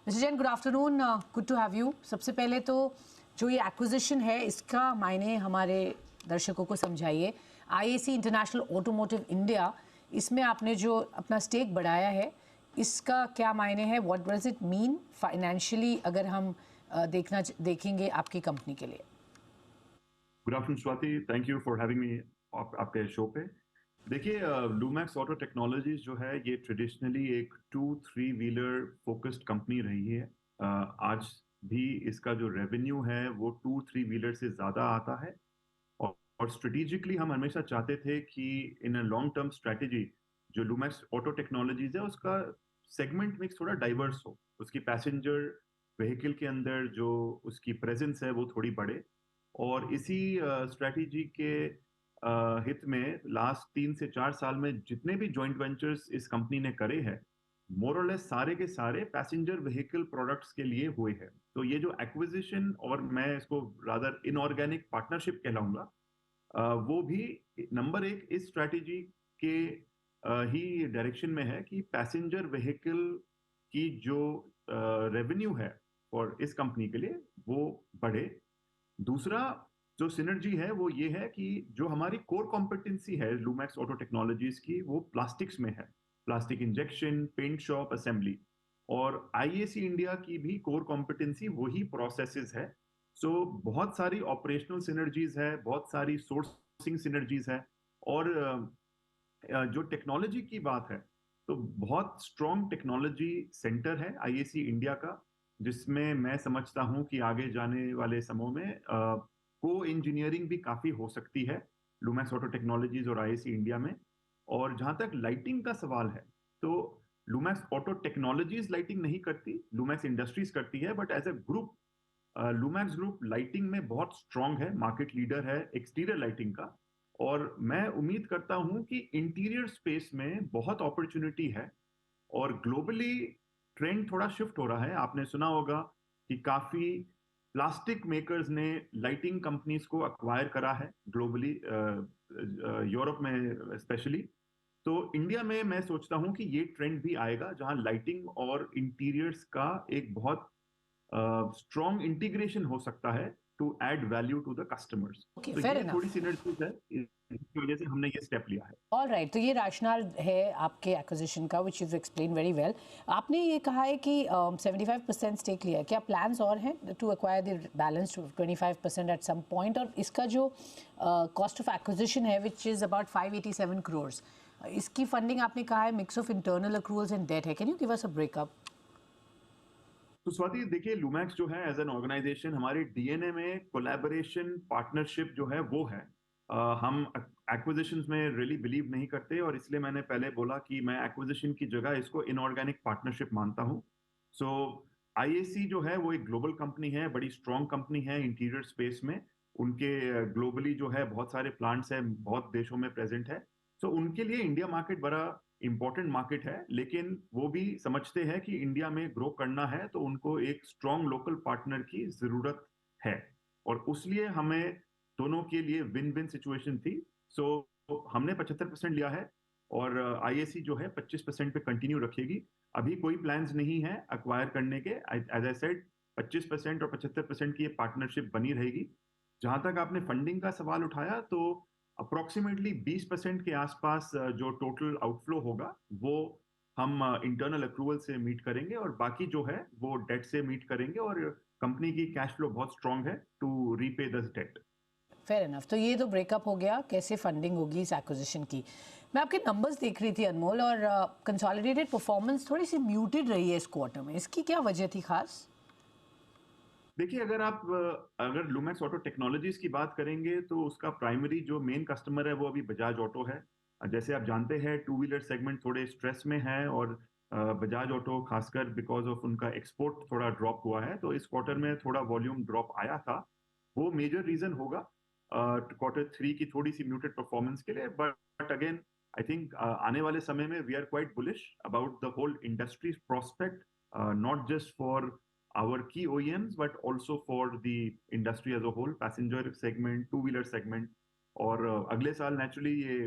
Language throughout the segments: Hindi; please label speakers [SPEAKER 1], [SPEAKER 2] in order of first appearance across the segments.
[SPEAKER 1] Mister Jain, good afternoon, good to have you. सबसे पहले तो जो ये एक्विजिशन है इसका मायने हमारे दर्शकों को समझाइए। आईएसी इंटरनेशनल ऑटोमोटिव इंडिया, इसमें आपने जो अपना स्टेक बढ़ाया है इसका क्या मायने है? What does it mean financially, अगर हम देखेंगे आपकी कंपनी के लिए?
[SPEAKER 2] Good afternoon Swati, thank you for having me आपके शो पे। देखिए, लूमैक्स ऑटो टेक्नोलॉजीज जो है ये ट्रेडिशनली एक 2-3 व्हीलर फोकस्ड कंपनी रही है। आज भी इसका जो रेवेन्यू है वो 2-3 व्हीलर से ज्यादा आता है। और स्ट्रेटेजिकली हम हमेशा चाहते थे कि इन अ लॉन्ग टर्म स्ट्रेटेजी जो लूमैक्स ऑटो टेक्नोलॉजीज है उसका सेगमेंट मिक्स थोड़ा डाइवर्स हो, उसकी पैसेंजर व्हीकल के अंदर जो उसकी प्रेजेंस है वो थोड़ी बढ़े। और इसी स्ट्रेटेजी के हित में लास्ट 3 से 4 साल में जितने भी जॉइंट वेंचर्स इस कंपनी ने करे हैं, मोर और लेस सारे के सारे पैसेंजर व्हीकल प्रोडक्ट्स के लिए हुए हैं। तो ये जो एक्विजिशन, और मैं इसको रादर इनऑर्गेनिक पार्टनरशिप कहलाऊंगा, वो भी नंबर एक इस स्ट्रैटेजी के ही डायरेक्शन में है कि पैसेंजर व्हीकल की जो रेवेन्यू है और इस कंपनी के लिए वो बढ़े। दूसरा जो सिनर्जी है वो ये है कि जो हमारी कोर कॉम्पिटेंसी है लूमैक्स ऑटो टेक्नोलॉजीज की, वो प्लास्टिक्स में है। Plastic injection, paint shop assembly. और आईएसी इंडिया की भी कोर कॉम्पिटेंसी वही प्रोसेसेस है। सो बहुत सारी ऑपरेशनल सिनर्जीज है, बहुत सारी सोर्सिंग सिनर्जीज है। और जो टेक्नोलॉजी की बात है तो बहुत स्ट्रॉन्ग टेक्नोलॉजी सेंटर है आईएसी इंडिया का, जिसमें मैं समझता हूं कि आगे जाने वाले समय में को इंजीनियरिंग भी काफी हो सकती है लूमैक्स ऑटो टेक्नोलॉजीज और आईएसी इंडिया में। और जहां तक लाइटिंग का सवाल है तो लूमैक्स ऑटो टेक्नोलॉजीज लाइटिंग नहीं करती, लूमैक्स इंडस्ट्रीज करती है। But as a group Lumax group lighting में बहुत स्ट्रांग है, मार्केट लीडर है एक्सटीरियर लाइटिंग का। और मैं उम्मीद करता हूं कि इंटीरियर स्पेस में बहुत अपॉर्चुनिटी है। और ग्लोबली ट्रेंड थोड़ा शिफ्ट हो रहा है। आपने सुना होगा कि काफी प्लास्टिक मेकर्स ने लाइटिंग कंपनीज को अक्वायर करा है ग्लोबली, यूरोप में स्पेशली। तो इंडिया में मैं सोचता हूं कि ये ट्रेंड भी आएगा जहां लाइटिंग और इंटीरियर्स का एक बहुत स्ट्रॉन्ग इंटीग्रेशन हो सकता है to add value to the customers.
[SPEAKER 1] Okay,
[SPEAKER 2] तो
[SPEAKER 1] फेयर
[SPEAKER 2] ये थोड़ी
[SPEAKER 1] इनफ।
[SPEAKER 2] सिनर्जीज है, इसकी वजह से हमने ये स्टेप लिया है।
[SPEAKER 1] ऑल राइट, तो ये रैशनल है आपके एक्विजिशन का, which you explain very well. आपने ये कहा है कि 75% स्टेक लिया है, क्या प्लान्स और हैं to acquire the balance 25% at some point? और इसका जो कॉस्ट ऑफ एक्विजिशन है विच इज़ अबाउट 587 करोड़, इसकी फंडिंग आपने कहा है mix of internal accruals and debt है। Can you give us a breakup?
[SPEAKER 2] तो स्वाति, देखिए लूमैक्स जो है एज एन ऑर्गेनाइजेशन, हमारे डीएनए में कोलैबोरेशन पार्टनरशिप जो है वो है। हम एक्विजिशंस में रियली बिलीव नहीं करते, और इसलिए मैंने पहले बोला कि मैं एक्विजिशन की जगह इसको इनऑर्गेनिक पार्टनरशिप मानता हूँ। सो आईएसी जो है वो एक ग्लोबल कंपनी है, बड़ी स्ट्रॉन्ग कंपनी है इंटीरियर स्पेस में। उनके ग्लोबली जो है बहुत सारे प्लांट्स हैं, बहुत देशों में प्रेजेंट है। सो उनके लिए इंडिया मार्केट बड़ा इंपॉर्टेंट मार्केट है, लेकिन वो भी समझते हैं कि इंडिया में ग्रो करना है तो उनको एक स्ट्रॉन्ग लोकल पार्टनर की जरूरत है। और उसलिए हमें दोनों के लिए विन विन सिचुएशन थी। सो हमने 75% लिया है, और आईएसी जो है 25% पे कंटिन्यू रखेगी। अभी कोई प्लान्स नहीं है अक्वायर करने के। एज आई सेड, 25% और 75% की ये पार्टनरशिप बनी रहेगी। जहां तक आपने फंडिंग का सवाल उठाया, तो अप्रोक्सीमेटली 20% के आसपास जो टोटल आउटफ्लो होगा वो हम इंटरनल अक्रूवल से मीट करेंगे, और बाकी जो है वो डेट से मीट करेंगे। और कंपनी की कैश फ्लो बहुत स्ट्रांग है to repay this debt.
[SPEAKER 1] Fair enough. तो ये तो ब्रेकअप हो गया, कैसे फंडिंग होगी इस एक्विजिशन की। मैं आपके नंबर्स देख रही थी अनमोल, और कंसोलिडेटेड परफॉर्मेंस थोड़ी सी म्यूटेड रही है इस क्वार्टर में, इसकी क्या वजह थी खास?
[SPEAKER 2] देखिए, अगर लूमैक्स ऑटो टेक्नोलॉजीज की बात करेंगे तो उसका प्राइमरी जो मेन कस्टमर है वो अभी बजाज ऑटो है। जैसे आप जानते हैं, टू व्हीलर सेगमेंट थोड़े स्ट्रेस में है, और बजाज ऑटो खासकर बिकॉज ऑफ उनका एक्सपोर्ट थोड़ा ड्रॉप हुआ है, तो इस क्वार्टर में थोड़ा वॉल्यूम ड्रॉप आया था। वो मेजर रीजन होगा क्वार्टर 3 की थोड़ी सी म्यूटेड परफॉर्मेंस के लिए। बट अगेन, आई थिंक आने वाले समय में we are quite bullish about the whole industry prospect, not just for our key OEMs, but also for the industry as a whole, passenger segment, two wheeler segment. और अगले साल नेचुरली ये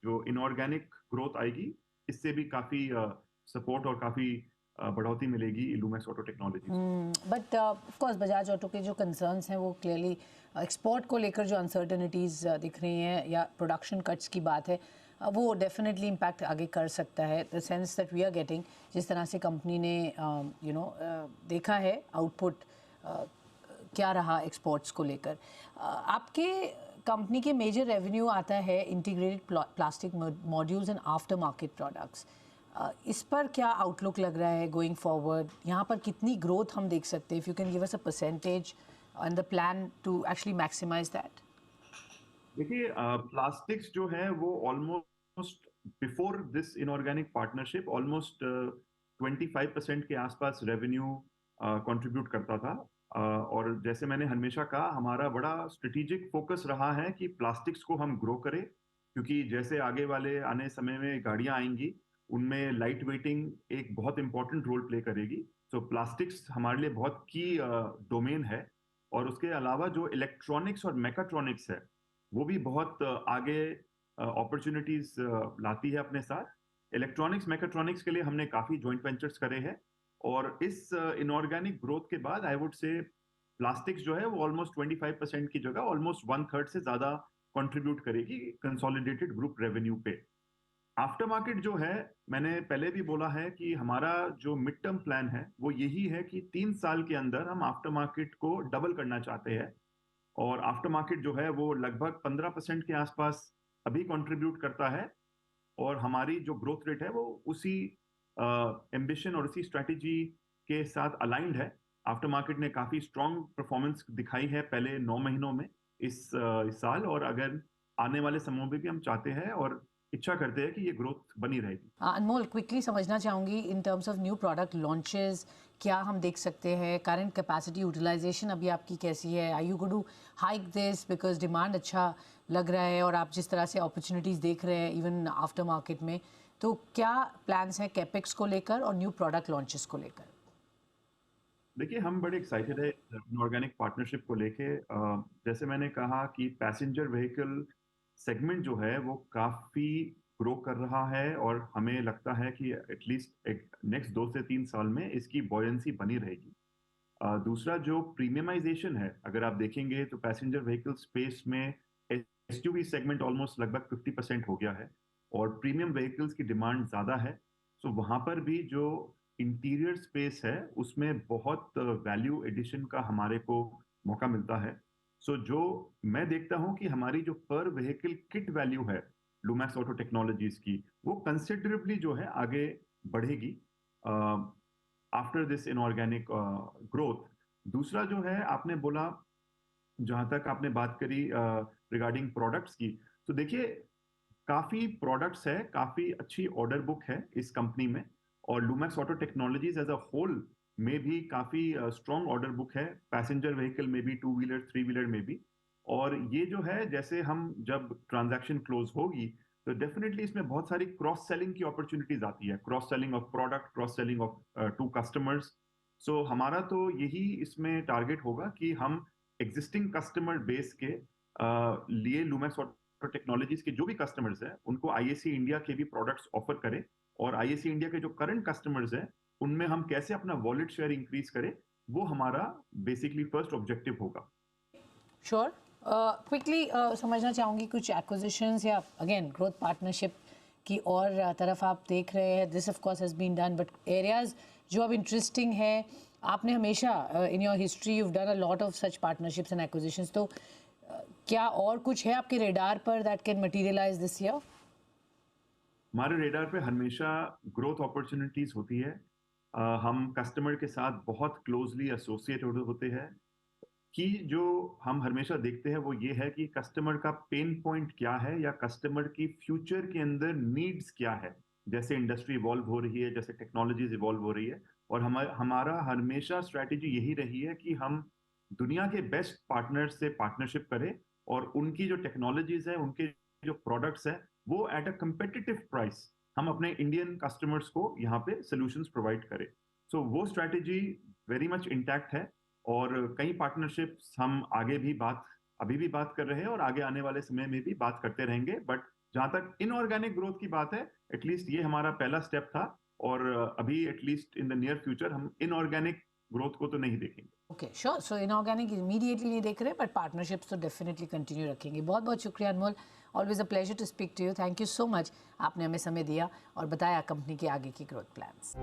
[SPEAKER 2] जो इनऑर्गेनिक ग्रोथ आएगी, इससे भी काफी सपोर्ट और काफी बढ़ोतरी मिलेगी Lumax auto technologies.
[SPEAKER 1] But of course Bajaj auto के जो कंसर्न्स हैं वो क्लियरली एक्सपोर्ट को लेकर जो अनसर्टनिटीज़ दिख रही हैं या प्रोडक्शन कट्स की बात है, वो डेफिनेटली इम्पैक्ट आगे कर सकता है। The sense that we are getting, जिस तरह से कंपनी ने देखा है आउटपुट क्या रहा एक्सपोर्ट्स को लेकर। आपके कंपनी के मेजर रेवेन्यू आता है integrated plastic modules and after market products. इस पर क्या आउटलुक लग रहा है गोइंग फॉरवर्ड? यहाँ पर कितनी ग्रोथ हम देख सकते हैं? If you can give us a percentage and the plan to actually maximize that.
[SPEAKER 2] देखिए, प्लास्टिक्स जो है वो almost before this inorganic partnership almost 25% के आसपास रेवेन्यू कंट्रीब्यूट करता था। और जैसे मैंने हमेशा कहा, हमारा बड़ा स्ट्रेटेजिक फोकस रहा है कि प्लास्टिक्स को हम ग्रो करें, क्योंकि जैसे आगे वाले आने समय में गाड़ियां आएंगी, उनमें लाइट वेटिंग एक बहुत इंपॉर्टेंट रोल प्ले करेगी। तो प्लास्टिक्स हमारे लिए बहुत की डोमेन है। और उसके अलावा जो इलेक्ट्रॉनिक्स और मैकाट्रॉनिक्स है, वो भी बहुत आगे अपॉर्चुनिटीज लाती है अपने साथ। इलेक्ट्रॉनिक्स मैकाट्रॉनिक्स के लिए हमने काफी जॉइंट वेंचर्स करे हैं। और इस इनऑर्गेनिक ग्रोथ के बाद आई वुड से प्लास्टिक्स जो है वो ऑलमोस्ट 25% की जगह ऑलमोस्ट 1/3 से ज्यादा कंट्रीब्यूट करेगी कंसोलिडेटेड ग्रुप रेवेन्यू पे। आफ्टर मार्केट जो है, मैंने पहले भी बोला है कि हमारा जो मिड टर्म प्लान है वो यही है कि 3 साल के अंदर हम आफ्टर मार्केट को डबल करना चाहते हैं। और आफ्टर मार्केट जो है वो लगभग 15% के आसपास अभी कंट्रीब्यूट करता है। और हमारी जो ग्रोथ रेट है वो उसी एम्बिशन और उसी स्ट्रेटेजी के साथ अलाइंड है। आफ्टर मार्केट ने काफी स्ट्रांग परफॉर्मेंस दिखाई है पहले 9 महीनों में इस साल। और अगर आने वाले समय में भी हम चाहते हैं और इच्छा करते हैं कि ये ग्रोथ बनी रहेगी।
[SPEAKER 1] अनमोल, क्विकली समझना चाहूँगी in terms of new product launches, क्या हम देख सकते हैं? करंट कैपेसिटी यूटिलाइजेशन अभी आपकी कैसी है? Are you going to hike this because demand अच्छा लग रहा है और आप जिस तरह से अपॉर्चुनिटीज़ देख रहे हैं इवन आफ्टर मार्केट में, तो क्या प्लान्स हैं कैपेक्स को लेकर और न्यू प्रोडक्ट लॉन्चेस को लेकर?
[SPEAKER 2] देखिए, हम बड़े एक्साइटेड है इनऑर्गेनिक पार्टनरशिप को लेके। जैसे मैंने कहा कि पैसेंजर व्हीकल सेगमेंट जो है वो काफी ग्रो कर रहा है। और हमें लगता है कि एटलीस्ट एक नेक्स्ट 2 से 3 साल में इसकी बॉयंसी बनी रहेगी। दूसरा जो प्रीमियमाइजेशन है, अगर आप देखेंगे तो पैसेंजर व्हीकल स्पेस में एसयूवी सेगमेंट ऑलमोस्ट लगभग 50% हो गया है। और प्रीमियम व्हीकल्स की डिमांड ज्यादा है। सो वहां पर भी जो इंटीरियर स्पेस है उसमें बहुत वैल्यू एडिशन का हमारे को मौका मिलता है। सो जो मैं देखता हूं कि हमारी जो पर व्हीकल किट वैल्यू है लूमैक्स ऑटो टेक्नोलॉजीज की, वो कंसिडरेबली जो है आगे बढ़ेगी आफ्टर दिस इनऑर्गेनिक ग्रोथ। दूसरा जो है, आपने बोला, जहां तक आपने बात करी रिगार्डिंग प्रोडक्ट्स की, तो देखिए काफी प्रोडक्ट्स है, काफी अच्छी ऑर्डर बुक है इस कंपनी में। और Lumax auto technologies as a whole में भी काफी स्ट्रॉन्ग ऑर्डर बुक है, पैसेंजर व्हीकल में भी, 2 व्हीलर 3 व्हीलर में भी। और ये जो है, जैसे हम जब ट्रांजैक्शन क्लोज होगी तो डेफिनेटली इसमें बहुत सारी क्रॉस सेलिंग की अपॉर्चुनिटीज आती है, cross selling of product, cross selling of to customers. So हमारा तो यही इसमें टारगेट होगा कि हम एग्जिस्टिंग कस्टमर बेस के लिए लूमैक्स टेक्नोलॉजीज के जो भी कस्टमर्स हैं उनको आईएसी इंडिया के भी प्रोडक्ट्स ऑफर करें। और आईएसी इंडिया के जो करंट कस्टमर्स हैं उनमें हम कैसे अपना वॉलेट शेयर इंक्रीज करें, वो हमारा बेसिकली फर्स्ट ऑब्जेक्टिव होगा।
[SPEAKER 1] श्योर। क्विकली समझना चाहूँगी कुछ एक्विजिशंस या अगेन ग्रोथ पार्टनरशिप की और तरफ आप देख रहे हैं? This of course has been done, but areas जो अब इंटरेस्टिंग है, आपने हमेशा in your history you done a lot of such partnerships and acquisitions, तो क्या और कुछ है आपके रेडार पर that can materialize this year?
[SPEAKER 2] हमारे रेडार पे हमेशा ग्रोथ अपॉर्चुनिटीज होती है। हम कस्टमर के साथ बहुत क्लोजली एसोसिएट होते हैं। कि जो हम हमेशा देखते हैं वो ये है कि कस्टमर का पेन पॉइंट क्या है, या कस्टमर की फ्यूचर के अंदर नीड्स क्या है। जैसे इंडस्ट्री इवॉल्व हो रही है, जैसे टेक्नोलॉजीज इवॉल्व हो रही है। और हमारा हमेशा स्ट्रैटेजी यही रही है कि हम दुनिया के बेस्ट पार्टनर्स से पार्टनरशिप करें और उनकी जो टेक्नोलॉजीज है, उनके जो प्रोडक्ट्स है, वो एट अ कम्पिटिटिव प्राइस हम अपने इंडियन कस्टमर्स को यहाँ पे सोल्यूशंस प्रोवाइड करें। सो वो स्ट्रैटेजी वेरी मच इंटैक्ट है। और कई पार्टनरशिप्स हम आगे भी बात अभी भी बात कर रहे हैं और आगे आने वाले समय में भी बात करते रहेंगे। बट जहां तक इनऑर्गेनिक ग्रोथ की बात है, एटलीस्ट ये हमारा पहला स्टेप था और अभी at least in the near future हम इनऑर्गेनिक ग्रोथ को तो नहीं देखेंगे।
[SPEAKER 1] Okay sure, so inorganic immediately नहीं देख रहे, बट पार्टनरशिप्स तो डेफिनेटली कंटिन्यू रखेंगे। बहुत बहुत शुक्रिया Anmol, always a pleasure to speak to you. Thank you so much, आपने हमें समय दिया और बताया कंपनी के आगे की ग्रोथ प्लान्स।